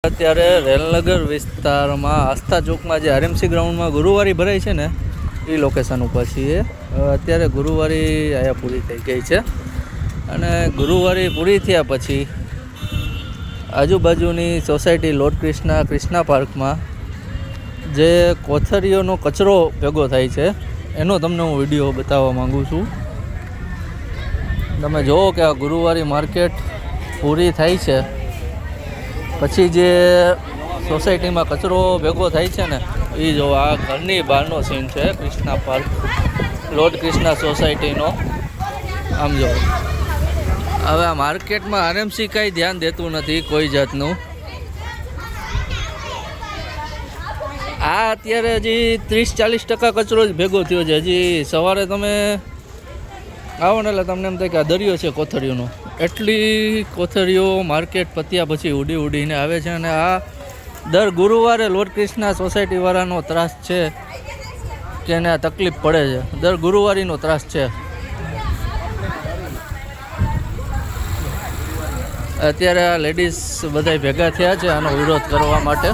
અત્યારે રેલનગર વિસ્તારમાં આસ્થા ચોકમાં જે આરએમસી ગ્રાઉન્ડમાં ગુરુવારી ભરાય છે ને એ લોકેશન ઉપર છીએ. અત્યારે ગુરુવારી અહીંયા પૂરી થઈ ગઈ છે અને ગુરુવારી પૂરી થયા પછી આજુબાજુની સોસાયટી લોર્ડ ક્રિષ્ના પાર્કમાં જે કોથળીઓનો કચરો ભેગો થાય છે એનો તમને હું વિડીયો બતાવવા માગું છું. તમે જુઓ કે આ ગુરુવારી માર્કેટ પૂરી થાય છે પછી જે સોસાયટીમાં કચરો ભેગો થાય છે ને એ જો આ ઘરની બહારનો સીન છે ક્રિષ્ના પાર્ક લોર્ડ ક્રિષ્ના સોસાયટીનો. આમ જો હવે આ માર્કેટમાં આરએમસી કાંઈ ધ્યાન દેતું નથી કોઈ જાતનું. આ અત્યારે હજી 30-40% કચરો જ ભેગો થયો છે. હજી સવારે તમે આવો ને એટલે તમને એમ થાય કે આ દરિયો છે કોથળીઓનો. એટલી કોથળીઓ માર્કેટ પત્યા પછી ઉડીને આવે છે અને આ દર ગુરુવારે લોર્ડ ક્રિષ્ના સોસાયટીવાળાનો ત્રાસ છે કે એને આ તકલીફ પડે છે. દર ગુરુવારીનો ત્રાસ છે. અત્યારે આ લેડીઝ બધા ભેગા થયા છે આનો વિરોધ કરવા માટે.